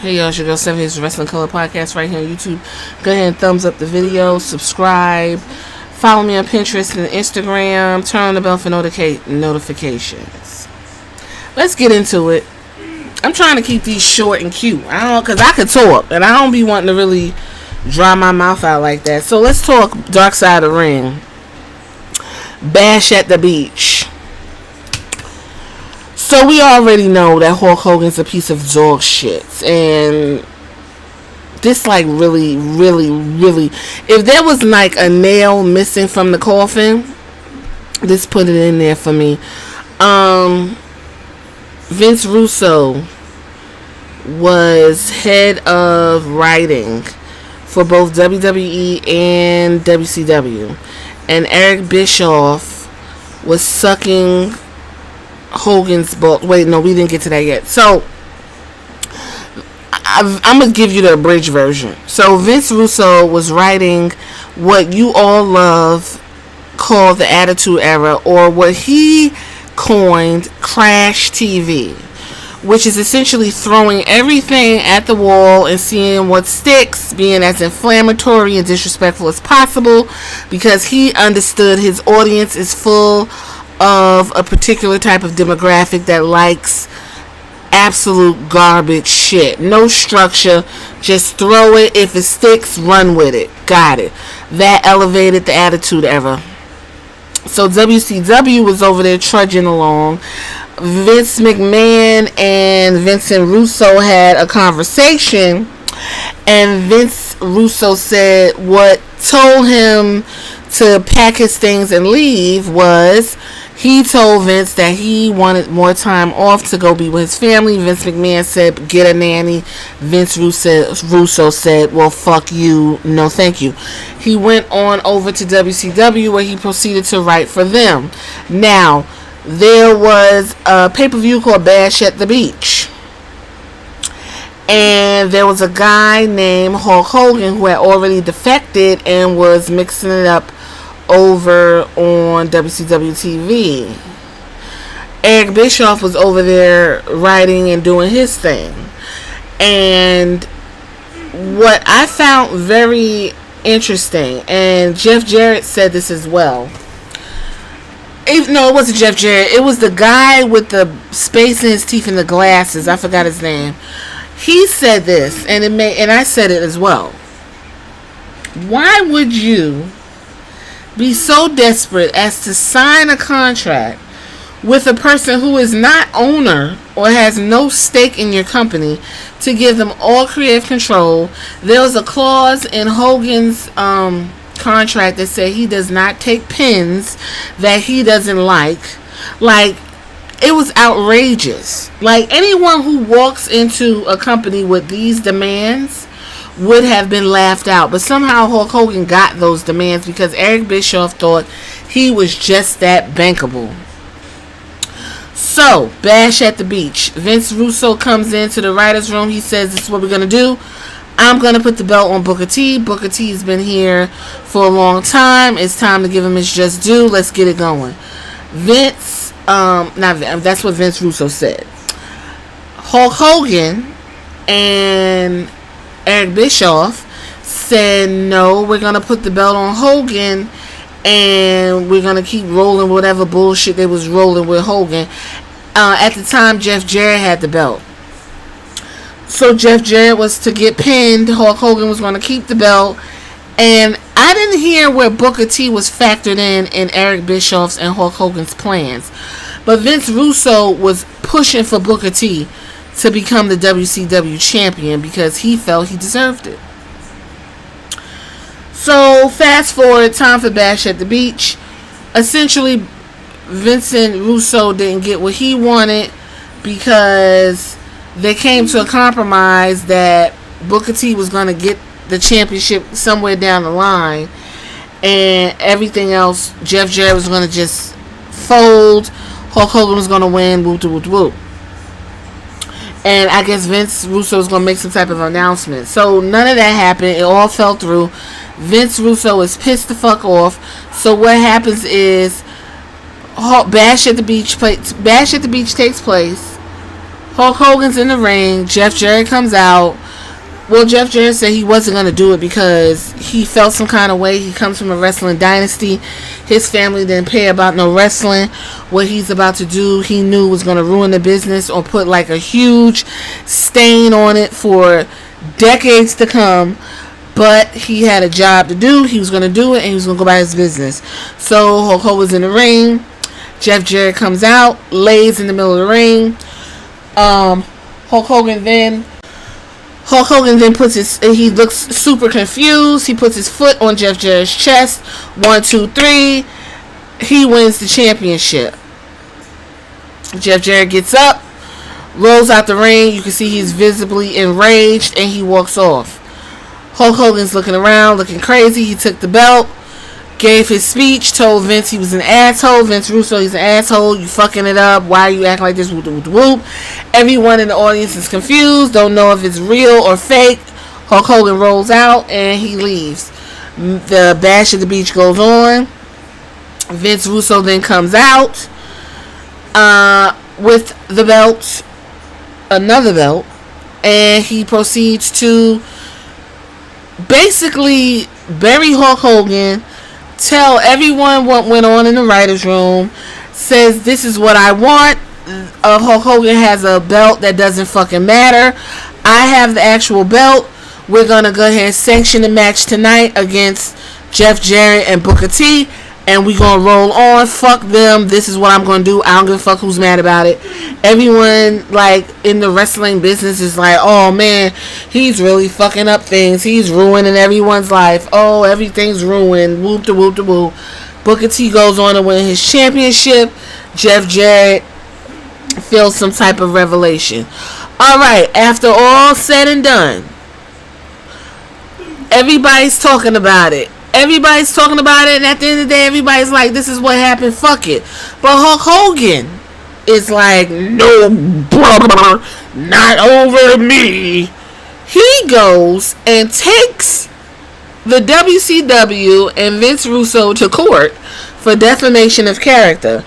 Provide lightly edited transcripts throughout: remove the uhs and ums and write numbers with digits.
Hey y'all, it's your girl 7 Years Wrestling Color Podcast right here on YouTube. Go ahead and thumbs up the video, subscribe, follow me on Pinterest and Instagram, turn on the bell for notifications. Let's get into it. I'm trying to keep these short and cute. Cause I could talk, and I don't be wanting to really dry my mouth out like that. So let's talk Dark Side of the Ring. Bash at the Beach. So we already know that Hulk Hogan's a piece of dog shit, and this really, if there was like a nail missing from the coffin, this put it in there for me. Vince Russo was head of writing for both WWE and WCW, and Eric Bischoff was sucking Hogan's ball. Wait, no, we didn't get to that yet. So I'm gonna give you the abridged version. So Vince Russo was writing what you all love called the Attitude Era, or what he coined Crash TV, which is essentially throwing everything at the wall and seeing what sticks, being as inflammatory and disrespectful as possible, because he understood his audience is full of a particular type of demographic that likes absolute garbage shit. No structure, just throw it. If it sticks, run with it. Got it. That elevated the Attitude Era. So WCW was over there trudging along. Vince McMahon and Vincent Russo had a conversation, and Vince Russo said what told him to pack his things and leave was he told Vince that he wanted more time off to go be with his family. Vince McMahon said, get a nanny. Vince Russo said, well, fuck you. No, thank you. He went on over to WCW, where he proceeded to write for them. Now, there was a pay-per-view called Bash at the Beach, and there was a guy named Hulk Hogan who had already defected and was mixing it up over on WCW TV. Eric Bischoff was over there writing and doing his thing. And what I found very interesting, and Jeff Jarrett said this as well. No, it wasn't Jeff Jarrett. It was the guy with the space in his teeth and the glasses. I forgot his name. He said this, and I said it as well. Why would you be so desperate as to sign a contract with a person who is not owner or has no stake in your company to give them all creative control? There was a clause in Hogan's contract that said he does not take pins that he doesn't like. Like, it was outrageous. Like, anyone who walks into a company with these demands would have been laughed out, but somehow Hulk Hogan got those demands because Eric Bischoff thought he was just that bankable. So, Bash at the Beach. Vince Russo comes into the writer's room. He says, this is what we're going to do. I'm going to put the belt on Booker T. Booker T's been here for a long time. It's time to give him his just due. Let's get it going. That's what Vince Russo said. Hulk Hogan and Eric Bischoff said, no, we're going to put the belt on Hogan, and we're going to keep rolling whatever bullshit they was rolling with Hogan. At the time, Jeff Jarrett had the belt. So Jeff Jarrett was to get pinned. Hulk Hogan was going to keep the belt. And I didn't hear where Booker T was factored in Eric Bischoff's and Hulk Hogan's plans. But Vince Russo was pushing for Booker T to become the WCW champion because he felt he deserved it. So, fast forward, time for Bash at the Beach. Essentially, Vincent Russo didn't get what he wanted because they came to a compromise that Booker T was going to get the championship somewhere down the line, and everything else, Jeff Jarrett was going to just fold. Hulk Hogan was going to win. Whoop, whoop, whoop. And I guess Vince Russo was going to make some type of announcement. So none of that happened. It all fell through. Vince Russo is pissed the fuck off. So what happens is Bash at the Beach takes place. Hulk Hogan's in the ring. Jeff Jarrett comes out. Well, Jeff Jarrett said he wasn't going to do it because he felt some kind of way. He comes from a wrestling dynasty. His family didn't pay about no wrestling. What he's about to do, he knew was going to ruin the business or put like a huge stain on it for decades to come. But he had a job to do. He was going to do it, and he was going to go about his business. So Hulk Hogan's in the ring. Jeff Jarrett comes out, lays in the middle of the ring. Hulk Hogan then he looks super confused. He puts his foot on Jeff Jarrett's chest. 1, 2, 3. He wins the championship. Jeff Jarrett gets up, rolls out the ring. You can see he's visibly enraged, and he walks off. Hulk Hogan's looking around, looking crazy. He took the belt, gave his speech, told Vince he was an asshole. Vince Russo, he's an asshole. You fucking it up. Why are you acting like this? Whoop, whoop, whoop. Everyone in the audience is confused. Don't know if it's real or fake. Hulk Hogan rolls out and he leaves. The Bash at the Beach goes on. Vince Russo then comes out with the belt, another belt, and he proceeds to basically bury Hulk Hogan, tell everyone what went on in the writer's room, says this is what I want. Hulk Hogan has a belt that doesn't fucking matter. I have the actual belt. We're gonna go ahead and sanction the match tonight against Jeff Jarrett and Booker T, and we gonna roll on. Fuck them. This is what I'm gonna do. I don't give a fuck who's mad about it. Everyone like in the wrestling business is like, oh man, he's really fucking up things. He's ruining everyone's life. Oh, everything's ruined. Whoop de whoop de whoop. Booker T goes on to win his championship. Jeff Jarrett feels some type of revelation. Alright, after all said and done, everybody's talking about it. Everybody's talking about it, and at the end of the day, everybody's like, this is what happened, fuck it. But Hulk Hogan is like, no, brother, not over me. He goes and takes the WCW and Vince Russo to court for defamation of character.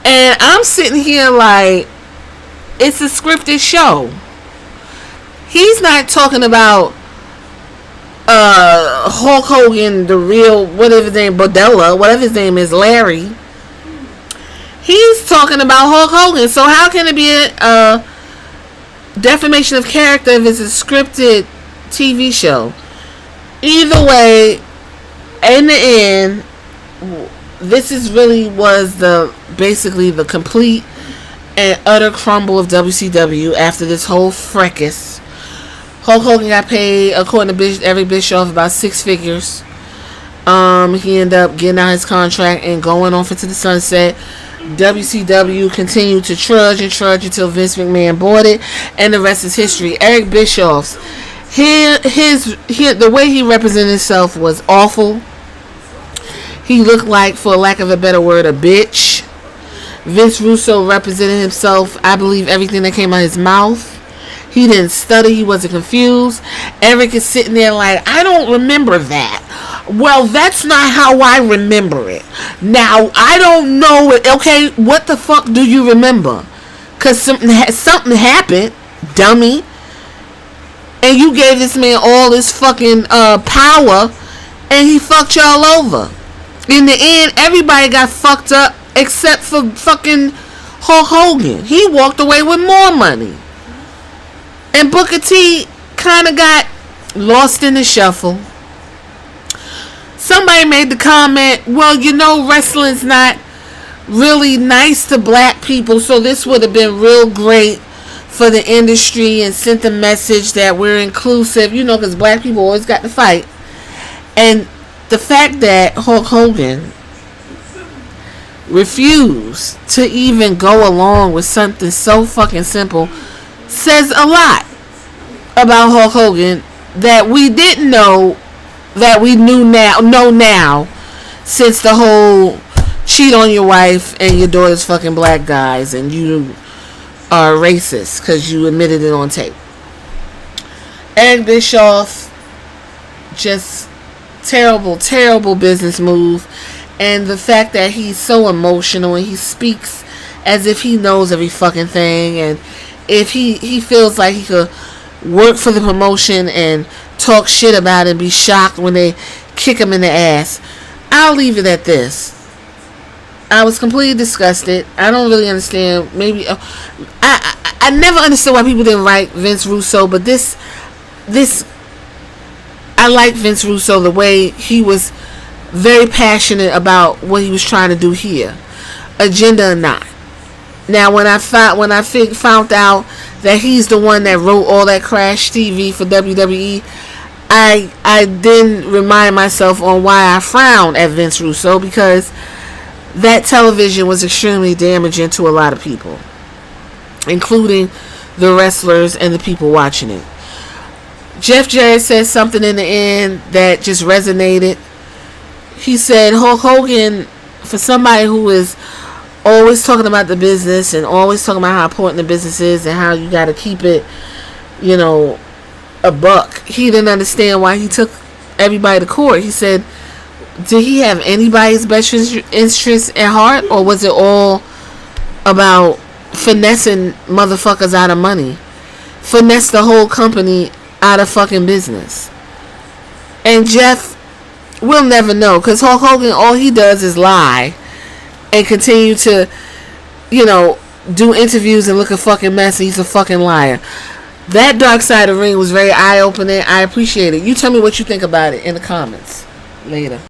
And I'm sitting here like, it's a scripted show. He's not talking about Hulk Hogan, the real, whatever his name, Bodella, whatever his name is, Larry. He's talking about Hulk Hogan. So how can it be a defamation of character if it's a scripted TV show? Either way, in the end, this is really was basically the complete and utter crumble of WCW after this whole fracas. Hulk Hogan got paid, according to Eric Bischoff, about 6 figures. He ended up getting out his contract and going off into the sunset. WCW continued to trudge until Vince McMahon bought it, and the rest is history. Eric Bischoff's the way he represented himself was awful. He looked like, for lack of a better word, a bitch. Vince Russo represented himself, I believe, everything that came out of his mouth. He didn't stutter. He wasn't confused. Eric is sitting there like, I don't remember that. Well, that's not how I remember it. Now, I don't know it. Okay, what the fuck do you remember? Because something happened, dummy. And you gave this man all this fucking power, and he fucked y'all over. In the end, everybody got fucked up except for fucking Hulk Hogan. He walked away with more money. And Booker T kind of got lost in the shuffle. Somebody made the comment, well, you know, wrestling's not really nice to black people, so this would have been real great for the industry and sent the message that we're inclusive, you know, because black people always got to fight. And the fact that Hulk Hogan refused to even go along with something so fucking simple says a lot about Hulk Hogan that we didn't know, that we know now, since the whole cheat on your wife and your daughter's fucking black guys and you are racist because you admitted it on tape. Eric Bischoff, just terrible business move. And the fact that he's so emotional and he speaks as if he knows every fucking thing, and if he feels like he could work for the promotion and talk shit about it and be shocked when they kick him in the ass. I'll leave it at this. I was completely disgusted. I don't really understand. Maybe I never understood why people didn't like Vince Russo, but this I like Vince Russo the way he was very passionate about what he was trying to do here, agenda or not. Now, when I found out that he's the one that wrote all that Crash TV for WWE, I then remind myself on why I frown at Vince Russo, because that television was extremely damaging to a lot of people, including the wrestlers and the people watching it. Jeff Jarrett said something in the end that just resonated. He said Hulk Hogan, for somebody who is always talking about the business and always talking about how important the business is and how you got to keep it, a buck, he didn't understand why he took everybody to court. He said, did he have anybody's best interest at heart, or was it all about finessing motherfuckers out of money? Finesse the whole company out of fucking business. And Jeff, we'll never know, because Hulk Hogan, all he does is lie and continue to, do interviews and look a fucking mess, and he's a fucking liar. That Dark Side of the Ring was very eye-opening. I appreciate it. You tell me what you think about it in the comments later.